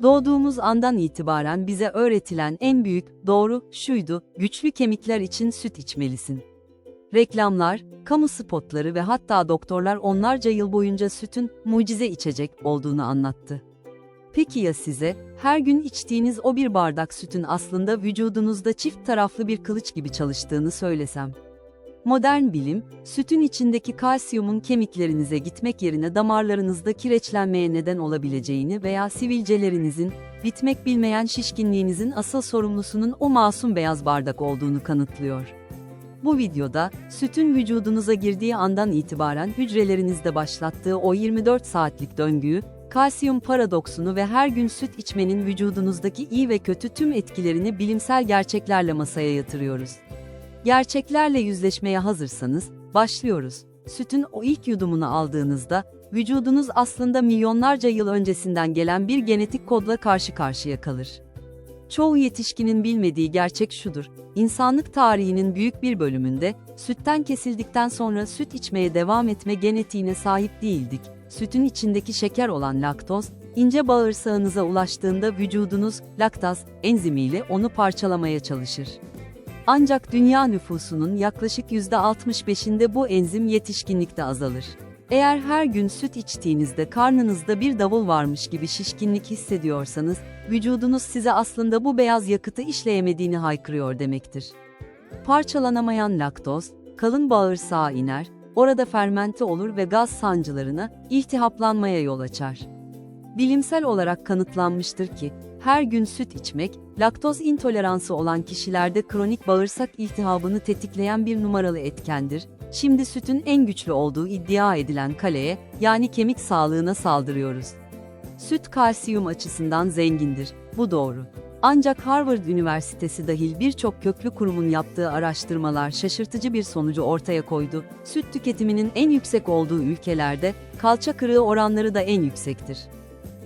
Doğduğumuz andan itibaren bize öğretilen en büyük doğru şuydu: güçlü kemikler için süt içmelisin. Reklamlar, kamu spotları ve hatta doktorlar onlarca yıl boyunca sütün mucize içecek olduğunu anlattı. Peki ya size, her gün içtiğiniz o bir bardak sütün aslında vücudunuzda çift taraflı bir kılıç gibi çalıştığını söylesem? Modern bilim, sütün içindeki kalsiyumun kemiklerinize gitmek yerine damarlarınızda kireçlenmeye neden olabileceğini veya sivilcelerinizin, bitmek bilmeyen şişkinliğinizin asıl sorumlusunun o masum beyaz bardak olduğunu kanıtlıyor. Bu videoda, sütün vücudunuza girdiği andan itibaren hücrelerinizde başlattığı o 24 saatlik döngüyü, kalsiyum paradoksunu ve her gün süt içmenin vücudunuzdaki iyi ve kötü tüm etkilerini bilimsel gerçeklerle masaya yatırıyoruz. Gerçeklerle yüzleşmeye hazırsanız, başlıyoruz. Sütün o ilk yudumunu aldığınızda, vücudunuz aslında milyonlarca yıl öncesinden gelen bir genetik kodla karşı karşıya kalır. Çoğu yetişkinin bilmediği gerçek şudur: insanlık tarihinin büyük bir bölümünde, sütten kesildikten sonra süt içmeye devam etme genetiğine sahip değildik. Sütün içindeki şeker olan laktoz, ince bağırsağınıza ulaştığında vücudunuz, laktaz enzimiyle onu parçalamaya çalışır. Ancak dünya nüfusunun yaklaşık %65'inde bu enzim yetişkinlikte azalır. Eğer her gün süt içtiğinizde karnınızda bir davul varmış gibi şişkinlik hissediyorsanız, vücudunuz size aslında bu beyaz yakıtı işleyemediğini haykırıyor demektir. Parçalanamayan laktoz, kalın bağırsağa iner, orada fermente olur ve gaz sancılarına, iltihaplanmaya yol açar. Bilimsel olarak kanıtlanmıştır ki, her gün süt içmek, laktoz intoleransı olan kişilerde kronik bağırsak iltihabını tetikleyen bir numaralı etkendir. Şimdi sütün en güçlü olduğu iddia edilen kaleye, yani kemik sağlığına saldırıyoruz. Süt kalsiyum açısından zengindir, bu doğru. Ancak Harvard Üniversitesi dahil birçok köklü kurumun yaptığı araştırmalar şaşırtıcı bir sonucu ortaya koydu. Süt tüketiminin en yüksek olduğu ülkelerde, kalça kırığı oranları da en yüksektir.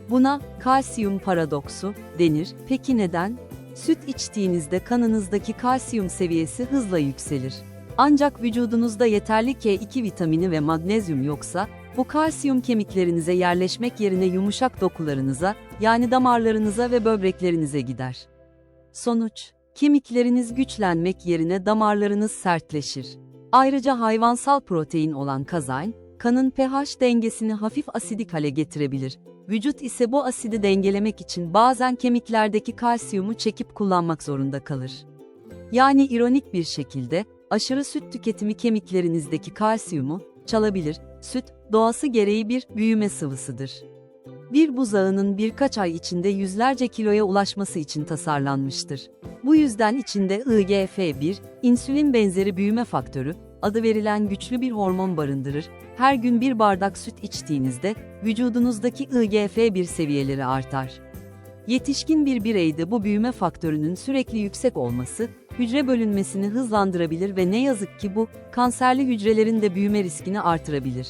Buna kalsiyum paradoksu denir. Peki neden? Süt içtiğinizde kanınızdaki kalsiyum seviyesi hızla yükselir. Ancak vücudunuzda yeterli K2 vitamini ve magnezyum yoksa, bu kalsiyum kemiklerinize yerleşmek yerine yumuşak dokularınıza, yani damarlarınıza ve böbreklerinize gider. Sonuç, kemikleriniz güçlenmek yerine damarlarınız sertleşir. Ayrıca hayvansal protein olan kazein, kanın pH dengesini hafif asidik hale getirebilir. Vücut ise bu asidi dengelemek için bazen kemiklerdeki kalsiyumu çekip kullanmak zorunda kalır. Yani ironik bir şekilde, aşırı süt tüketimi kemiklerinizdeki kalsiyumu çalabilir. Süt, doğası gereği bir büyüme sıvısıdır. Bir buzağının birkaç ay içinde yüzlerce kiloya ulaşması için tasarlanmıştır. Bu yüzden içinde IGF-1, insülin benzeri büyüme faktörü, adı verilen güçlü bir hormon barındırır. Her gün bir bardak süt içtiğinizde, vücudunuzdaki IGF-1 seviyeleri artar. Yetişkin bir bireyde bu büyüme faktörünün sürekli yüksek olması, hücre bölünmesini hızlandırabilir ve ne yazık ki bu, kanserli hücrelerin de büyüme riskini artırabilir.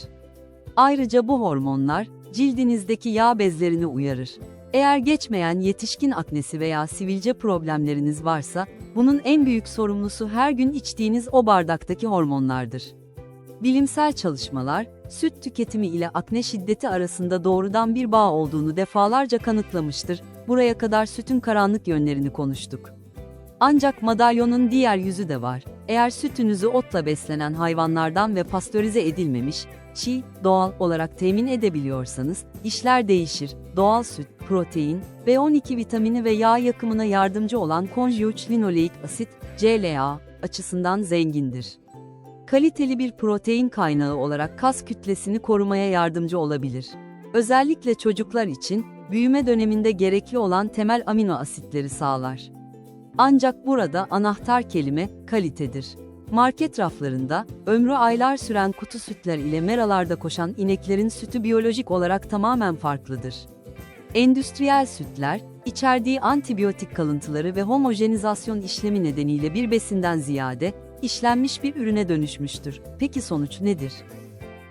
Ayrıca bu hormonlar, cildinizdeki yağ bezlerini uyarır. Eğer geçmeyen yetişkin aknesi veya sivilce problemleriniz varsa, bunun en büyük sorumlusu her gün içtiğiniz o bardaktaki hormonlardır. Bilimsel çalışmalar, süt tüketimi ile akne şiddeti arasında doğrudan bir bağ olduğunu defalarca kanıtlamıştır. Buraya kadar sütün karanlık yönlerini konuştuk. Ancak madalyonun diğer yüzü de var. Eğer sütünüzü otla beslenen hayvanlardan ve pastörize edilmemiş, çiğ, doğal olarak temin edebiliyorsanız, işler değişir. Doğal süt, protein, B12 vitamini ve yağ yakımına yardımcı olan konjügt linoleik asit, CLA, açısından zengindir. Kaliteli bir protein kaynağı olarak kas kütlesini korumaya yardımcı olabilir. Özellikle çocuklar için, büyüme döneminde gerekli olan temel amino asitleri sağlar. Ancak burada anahtar kelime, kalitedir. Market raflarında, ömrü aylar süren kutu sütler ile meralarda koşan ineklerin sütü biyolojik olarak tamamen farklıdır. Endüstriyel sütler, içerdiği antibiyotik kalıntıları ve homojenizasyon işlemi nedeniyle bir besinden ziyade, işlenmiş bir ürüne dönüşmüştür. Peki sonuç nedir?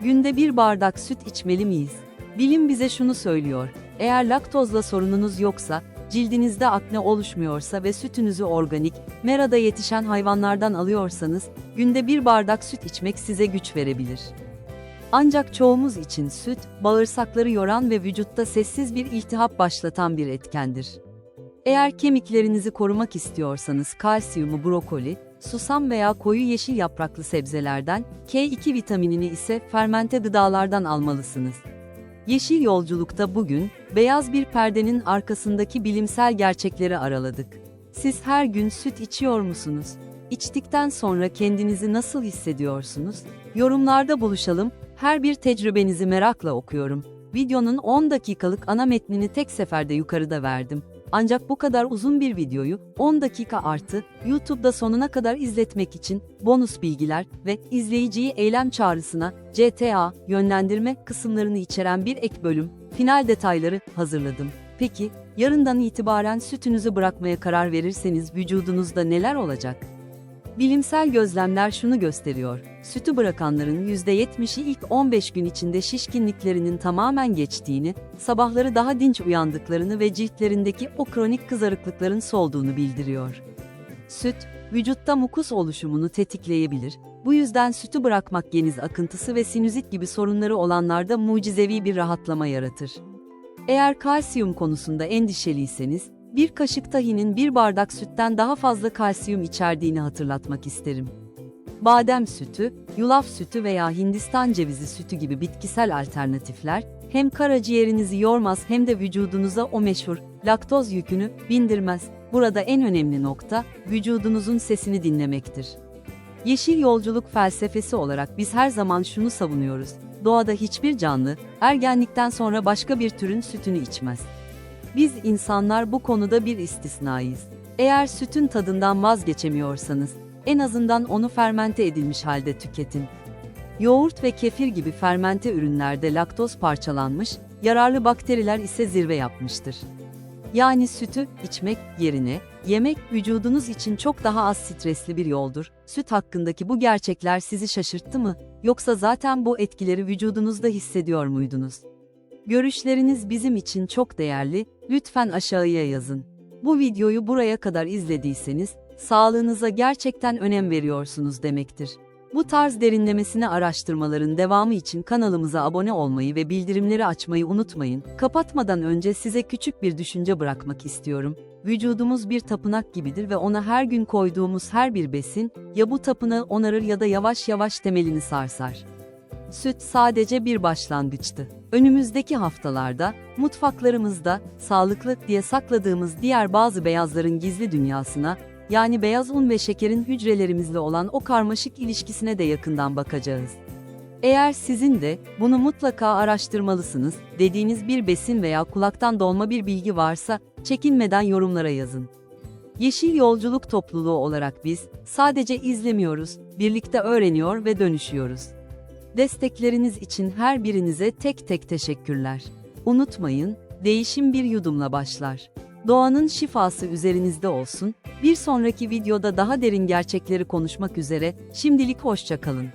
Günde bir bardak süt içmeli miyiz? Bilim bize şunu söylüyor: eğer laktozla sorununuz yoksa, cildinizde akne oluşmuyorsa ve sütünüzü organik, merada yetişen hayvanlardan alıyorsanız, günde bir bardak süt içmek size güç verebilir. Ancak çoğumuz için süt, bağırsakları yoran ve vücutta sessiz bir iltihap başlatan bir etkendir. Eğer kemiklerinizi korumak istiyorsanız kalsiyumu brokoli, susam veya koyu yeşil yapraklı sebzelerden, K2 vitaminini ise fermente gıdalardan almalısınız. Yeşil Yolculuk'ta bugün, beyaz bir perdenin arkasındaki bilimsel gerçekleri araladık. Siz her gün süt içiyor musunuz? İçtikten sonra kendinizi nasıl hissediyorsunuz? Yorumlarda buluşalım, her bir tecrübenizi merakla okuyorum. Videonun 10 dakikalık ana metnini tek seferde yukarıda verdim. Ancak bu kadar uzun bir videoyu 10 dakika artı YouTube'da sonuna kadar izletmek için bonus bilgiler ve izleyiciyi eylem çağrısına GTA yönlendirme kısımlarını içeren bir ek bölüm, final detayları hazırladım. Peki, yarından itibaren sütünüzü bırakmaya karar verirseniz vücudunuzda neler olacak? Bilimsel gözlemler şunu gösteriyor: sütü bırakanların %70'i ilk 15 gün içinde şişkinliklerinin tamamen geçtiğini, sabahları daha dinç uyandıklarını ve ciltlerindeki o kronik kızarıklıkların solduğunu bildiriyor. Süt, vücutta mukus oluşumunu tetikleyebilir, bu yüzden sütü bırakmak geniz akıntısı ve sinüzit gibi sorunları olanlarda mucizevi bir rahatlama yaratır. Eğer kalsiyum konusunda endişeliyseniz, bir kaşık tahinin bir bardak sütten daha fazla kalsiyum içerdiğini hatırlatmak isterim. Badem sütü, yulaf sütü veya Hindistan cevizi sütü gibi bitkisel alternatifler, hem karaciğerinizi yormaz hem de vücudunuza o meşhur laktoz yükünü bindirmez. Burada en önemli nokta, vücudunuzun sesini dinlemektir. Yeşil Yolculuk felsefesi olarak biz her zaman şunu savunuyoruz: doğada hiçbir canlı, ergenlikten sonra başka bir türün sütünü içmez. Biz insanlar bu konuda bir istisnayız. Eğer sütün tadından vazgeçemiyorsanız, en azından onu fermente edilmiş halde tüketin. Yoğurt ve kefir gibi fermente ürünlerde laktoz parçalanmış, yararlı bakteriler ise zirve yapmıştır. Yani sütü içmek yerine, yemek vücudunuz için çok daha az stresli bir yoldur. Süt hakkındaki bu gerçekler sizi şaşırttı mı? Yoksa zaten bu etkileri vücudunuzda hissediyor muydunuz? Görüşleriniz bizim için çok değerli, lütfen aşağıya yazın. Bu videoyu buraya kadar izlediyseniz, sağlığınıza gerçekten önem veriyorsunuz demektir. Bu tarz derinlemesine araştırmaların devamı için kanalımıza abone olmayı ve bildirimleri açmayı unutmayın. Kapatmadan önce size küçük bir düşünce bırakmak istiyorum. Vücudumuz bir tapınak gibidir ve ona her gün koyduğumuz her bir besin, ya bu tapınağı onarır ya da yavaş yavaş temelini sarsar. Süt sadece bir başlangıçtı. Önümüzdeki haftalarda, mutfaklarımızda, sağlıklı diye sakladığımız diğer bazı beyazların gizli dünyasına, yani beyaz un ve şekerin hücrelerimizle olan o karmaşık ilişkisine de yakından bakacağız. Eğer sizin de, bunu mutlaka araştırmalısınız dediğiniz bir besin veya kulaktan dolma bir bilgi varsa, çekinmeden yorumlara yazın. Yeşil Yolculuk topluluğu olarak biz, sadece izlemiyoruz, birlikte öğreniyor ve dönüşüyoruz. Destekleriniz için her birinize tek tek teşekkürler. Unutmayın, değişim bir yudumla başlar. Doğanın şifası üzerinizde olsun. Bir sonraki videoda daha derin gerçekleri konuşmak üzere, şimdilik hoşça kalın.